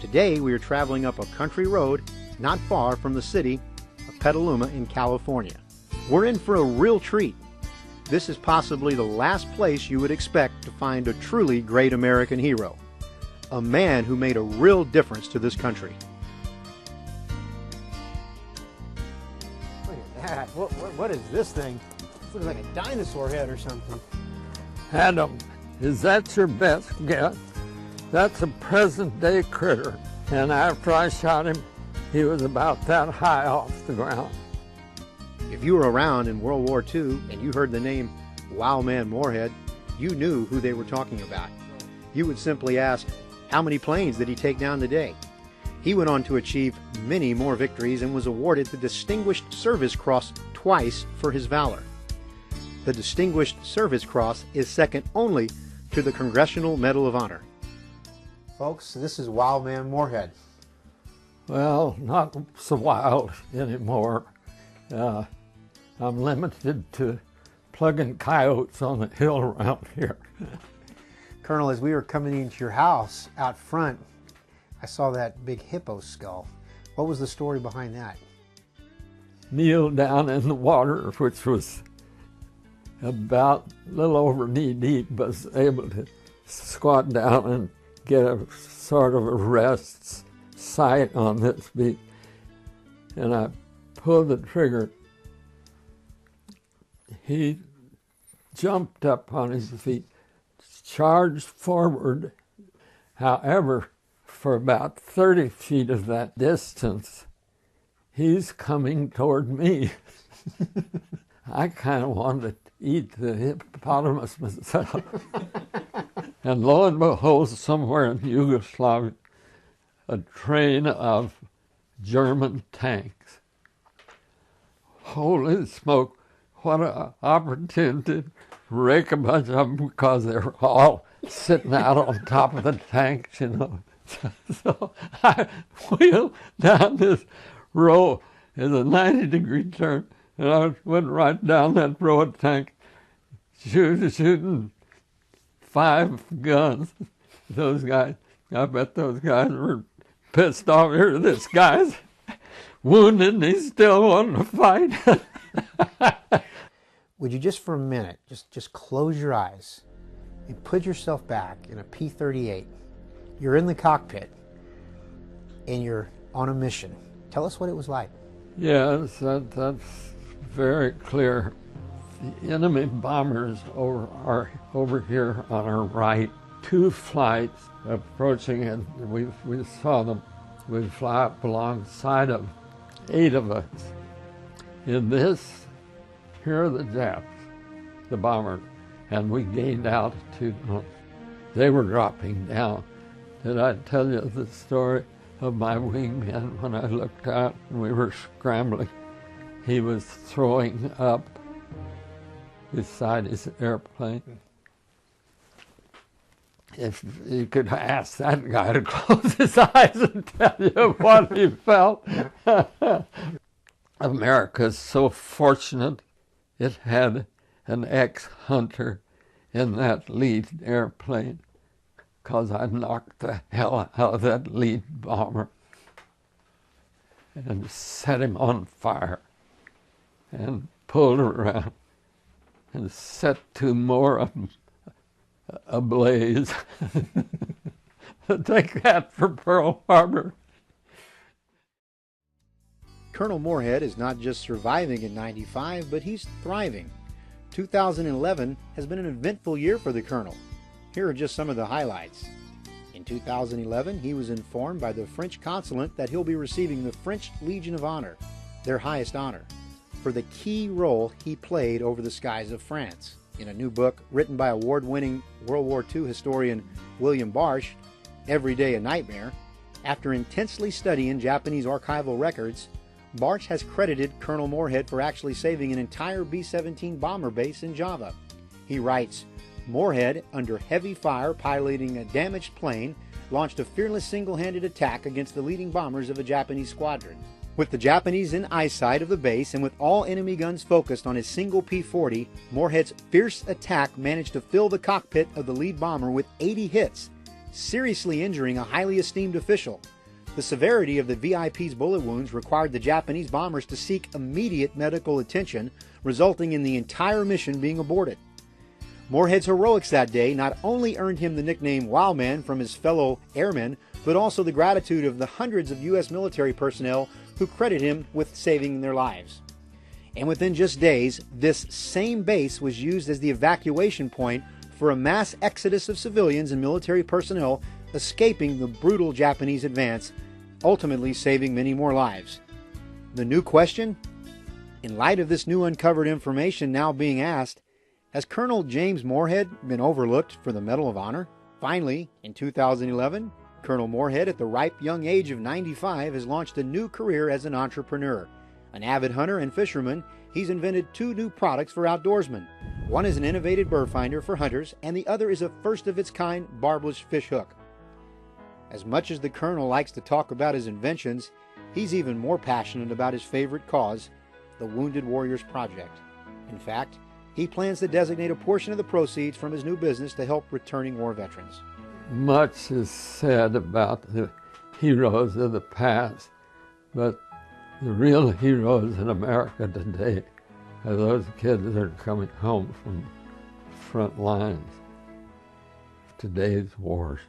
Today we are traveling up a country road not far from the city of Petaluma in California. We're in for a real treat. This is possibly the last place you would expect to find a truly great American hero, a man who made a real difference to this country. Look at that. What is this thing? It looks like a dinosaur head or something. Adam, is that your best guess? That's a present-day critter. And after I shot him, he was about that high off the ground. If you were around in World War II and you heard the name Wildman Morehead, you knew who they were talking about. You would simply ask, how many planes did he take down today? He went on to achieve many more victories and was awarded the Distinguished Service Cross twice for his valor. The Distinguished Service Cross is second only to the Congressional Medal of Honor. Folks, this is Wildman Morehead. Well, not so wild anymore. I'm limited to plugging coyotes on the hill around here. Colonel, as we were coming into your house out front, I saw that big hippo skull. What was the story behind that? Kneel down in the water, which was about a little over knee deep, was able to squat down and get a sort of a rest sight on this beak. And I pulled the trigger. He jumped up on his feet, charged forward. However, for about 30 feet of that distance, he's coming toward me. I kind of wanted to eat the hippopotamus myself. And lo and behold, somewhere in Yugoslavia, a train of German tanks. Holy smoke, what an opportunity to rake a bunch of them because they were all sitting out on top of the tanks, you know. So I wheeled down this row. It's a 90-degree turn, and I went right down that row of tanks, shooting 5 guns. Those guys, I bet those guys were pissed off. Here, this guy's wounded and he still wanted to fight. Would you just for a minute, just close your eyes and put yourself back in a P-38. You're in the cockpit and you're on a mission. Tell us what it was like. Yes, that's very clear. The enemy bombers are over here on our right. 2 flights approaching, and we saw them. We fly up alongside of 8 of us. In this, here are the Japs, the bombers, and we gained altitude. They were dropping down. Did I tell you the story of my wingman when I looked out and we were scrambling? He was throwing up beside his airplane. If you could ask that guy to close his eyes and tell you what he felt. America is so fortunate it had an ex-hunter in that lead airplane, because I knocked the hell out of that lead bomber and set him on fire and pulled around and set 2 more of them ablaze. Take that for Pearl Harbor. Colonel Morehead is not just surviving in '95, but he's thriving. 2011 has been an eventful year for the Colonel. Here are just some of the highlights. In 2011, he was informed by the French consulate that he'll be receiving the French Legion of Honor, their highest honor, for the key role he played over the skies of France. In a new book written by award-winning World War II historian William Barsh, Every Day a Nightmare, after intensely studying Japanese archival records, Barsh has credited Colonel Morehead for actually saving an entire B-17 bomber base in Java. He writes, Morehead, under heavy fire piloting a damaged plane, launched a fearless single-handed attack against the leading bombers of a Japanese squadron. With the Japanese in eyesight of the base and with all enemy guns focused on his single P-40, Morehead's fierce attack managed to fill the cockpit of the lead bomber with 80 hits, seriously injuring a highly esteemed official. The severity of the VIP's bullet wounds required the Japanese bombers to seek immediate medical attention, resulting in the entire mission being aborted. Morehead's heroics that day not only earned him the nickname Wildman from his fellow airmen, but also the gratitude of the hundreds of U.S. military personnel who credit him with saving their lives. And within just days, this same base was used as the evacuation point for a mass exodus of civilians and military personnel escaping the brutal Japanese advance, ultimately saving many more lives. The new question? In light of this new uncovered information now being asked, has Colonel James Morehead been overlooked for the Medal of Honor? Finally, in 2011, Colonel Morehead, at the ripe young age of 95, has launched a new career as an entrepreneur. An avid hunter and fisherman, he's invented 2 new products for outdoorsmen. One is an innovative burr finder for hunters, and the other is a first-of-its-kind barbless fish hook. As much as the Colonel likes to talk about his inventions, he's even more passionate about his favorite cause, the Wounded Warriors Project. In fact, he plans to designate a portion of the proceeds from his new business to help returning war veterans. Much is said about the heroes of the past, but the real heroes in America today are those kids that are coming home from front lines of today's wars.